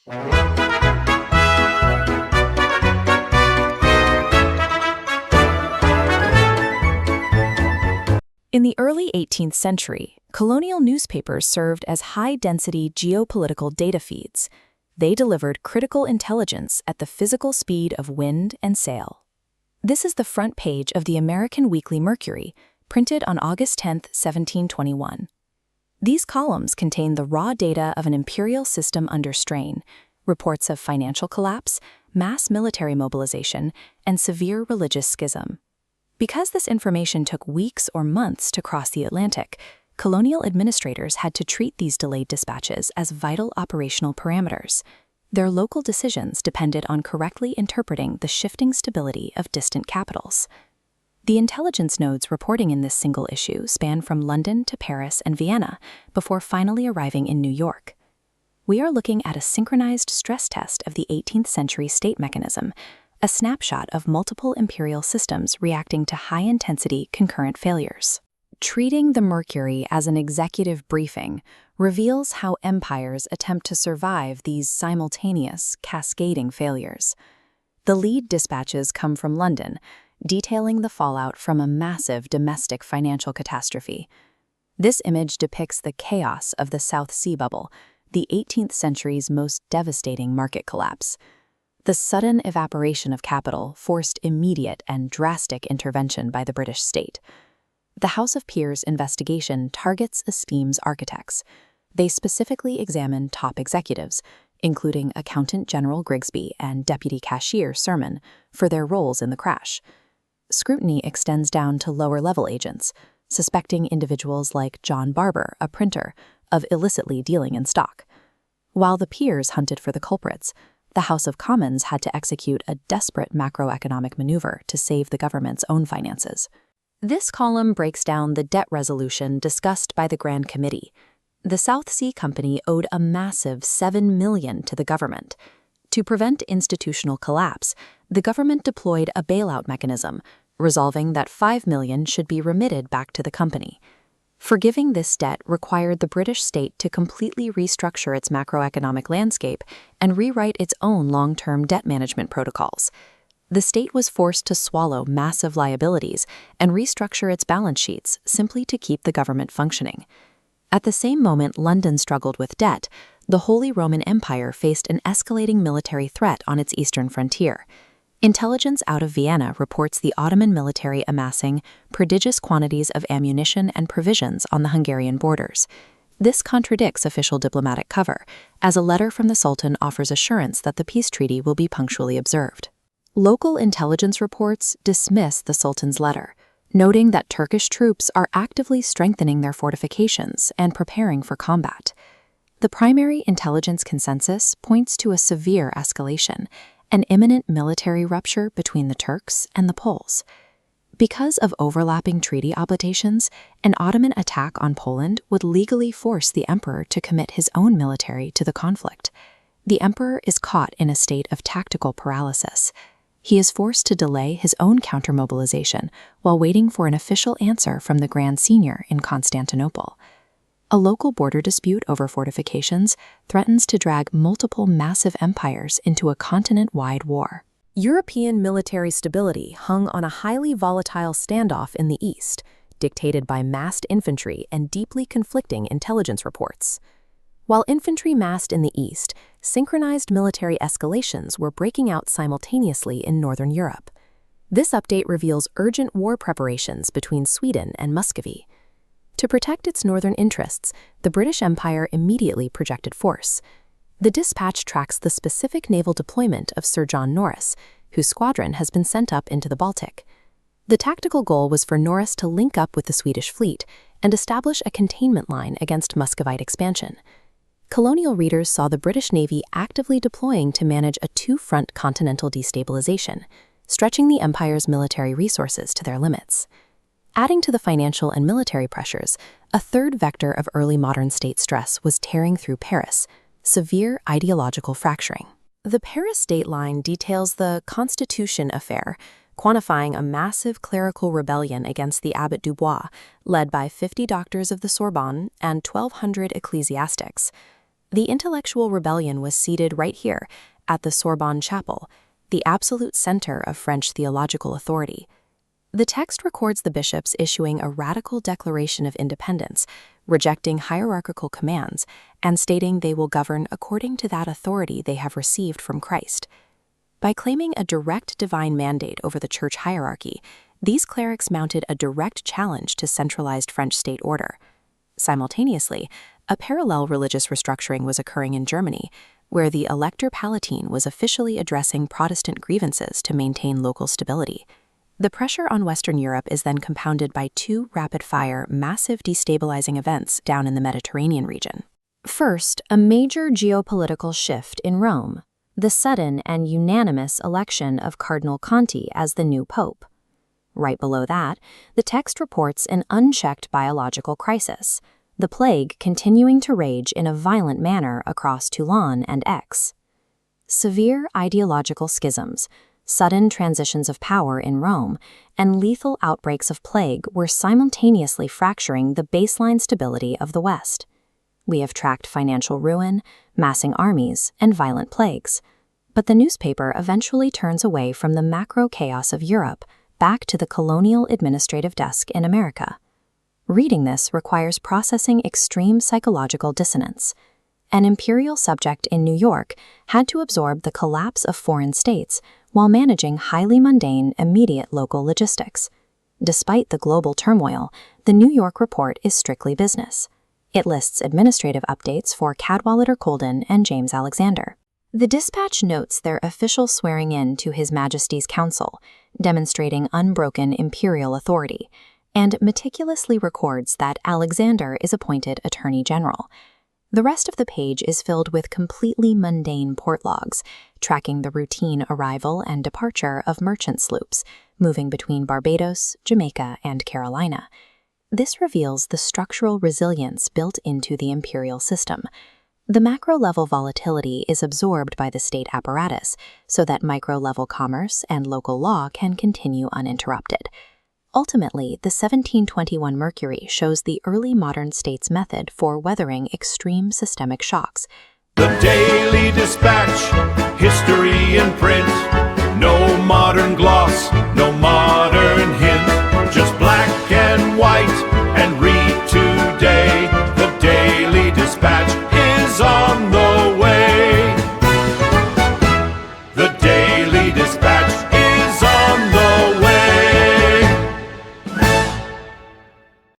In the early 18th century, colonial newspapers served as high-density geopolitical data feeds. They delivered critical intelligence at the physical speed of wind and sail. This is the front page of the American Weekly Mercury, printed on August 10, 1721. These columns contain the raw data of an imperial system under strain, reports of financial collapse, mass military mobilization, and severe religious schism. Because this information took weeks or months to cross the Atlantic, colonial administrators had to treat these delayed dispatches as vital operational parameters. Their local decisions depended on correctly interpreting the shifting stability of distant capitals. The intelligence nodes reporting in this single issue span from London to Paris and Vienna before finally arriving in New York. We are looking at a synchronized stress test of the 18th century state mechanism, a snapshot of multiple imperial systems reacting to high-intensity concurrent failures. Treating the Mercury as an executive briefing reveals how empires attempt to survive these simultaneous, cascading failures. The lead dispatches come from London, detailing the fallout from a massive domestic financial catastrophe. This image depicts the chaos of the South Sea Bubble, the 18th century's most devastating market collapse. The sudden evaporation of capital forced immediate and drastic intervention by the British state. The House of Peers investigation targets a scheme's architects. They specifically examine top executives, including Accountant General Grigsby and Deputy Cashier Sermon, for their roles in the crash. Scrutiny extends down to lower-level agents, suspecting individuals like John Barber, a printer, of illicitly dealing in stock. While the peers hunted for the culprits, the House of Commons had to execute a desperate macroeconomic maneuver to save the government's own finances. This column breaks down the debt resolution discussed by the Grand Committee. The South Sea Company owed a massive $7 million to the government. To prevent institutional collapse, the government deployed a bailout mechanism, resolving that $5 million should be remitted back to the company. Forgiving this debt required the British state to completely restructure its macroeconomic landscape and rewrite its own long-term debt management protocols. The state was forced to swallow massive liabilities and restructure its balance sheets simply to keep the government functioning. At the same moment London struggled with debt, the Holy Roman Empire faced an escalating military threat on its eastern frontier. Intelligence out of Vienna reports the Ottoman military amassing prodigious quantities of ammunition and provisions on the Hungarian borders. This contradicts official diplomatic cover, as a letter from the Sultan offers assurance that the peace treaty will be punctually observed. Local intelligence reports dismiss the Sultan's letter, noting that Turkish troops are actively strengthening their fortifications and preparing for combat. The primary intelligence consensus points to a severe escalation, an imminent military rupture between the Turks and the Poles. Because of overlapping treaty obligations, an Ottoman attack on Poland would legally force the emperor to commit his own military to the conflict. The emperor is caught in a state of tactical paralysis. He is forced to delay his own countermobilization while waiting for an official answer from the Grand Signior in Constantinople. A local border dispute over fortifications threatens to drag multiple massive empires into a continent-wide war. European military stability hung on a highly volatile standoff in the East, dictated by massed infantry and deeply conflicting intelligence reports. While infantry massed in the East, synchronized military escalations were breaking out simultaneously in Northern Europe. This update reveals urgent war preparations between Sweden and Muscovy. To protect its northern interests, the British Empire immediately projected force. The dispatch tracks the specific naval deployment of Sir John Norris, whose squadron has been sent up into the Baltic. The tactical goal was for Norris to link up with the Swedish fleet and establish a containment line against Muscovite expansion. Colonial readers saw the British Navy actively deploying to manage a two-front continental destabilization, stretching the empire's military resources to their limits. Adding to the financial and military pressures, a third vector of early modern state stress was tearing through Paris, severe ideological fracturing. The Paris state line details the Constitution affair, quantifying a massive clerical rebellion against the Abbot Dubois, led by 50 doctors of the Sorbonne and 1,200 ecclesiastics. The intellectual rebellion was seated right here, at the Sorbonne Chapel, the absolute center of French theological authority. The text records the bishops issuing a radical declaration of independence, rejecting hierarchical commands, and stating they will govern according to that authority they have received from Christ. By claiming a direct divine mandate over the church hierarchy, these clerics mounted a direct challenge to centralized French state order. Simultaneously, a parallel religious restructuring was occurring in Germany, where the Elector Palatine was officially addressing Protestant grievances to maintain local stability. The pressure on Western Europe is then compounded by two rapid-fire, massive destabilizing events down in the Mediterranean region. First, a major geopolitical shift in Rome, the sudden and unanimous election of Cardinal Conti as the new pope. Right below that, the text reports an unchecked biological crisis, the plague continuing to rage in a violent manner across Toulon and Aix. Severe ideological schisms, sudden transitions of power in Rome, and lethal outbreaks of plague were simultaneously fracturing the baseline stability of the West. We have tracked financial ruin, massing armies, and violent plagues. But the newspaper eventually turns away from the macro chaos of Europe back to the colonial administrative desk in America. Reading this requires processing extreme psychological dissonance. An imperial subject in New York had to absorb the collapse of foreign states while managing highly mundane, immediate local logistics. Despite the global turmoil, the New York report is strictly business. It lists administrative updates for Cadwallader Colden and James Alexander. The dispatch notes their official swearing in to His Majesty's Council, demonstrating unbroken imperial authority, and meticulously records that Alexander is appointed Attorney General. The rest of the page is filled with completely mundane port logs, tracking the routine arrival and departure of merchant sloops, moving between Barbados, Jamaica, and Carolina. This reveals the structural resilience built into the imperial system. The macro-level volatility is absorbed by the state apparatus, so that micro-level commerce and local law can continue uninterrupted. Ultimately, the 1721 Mercury shows the early modern state's method for weathering extreme systemic shocks. The Daily Dispatch, history in print. No modern gloss, no modern hint, just black and white.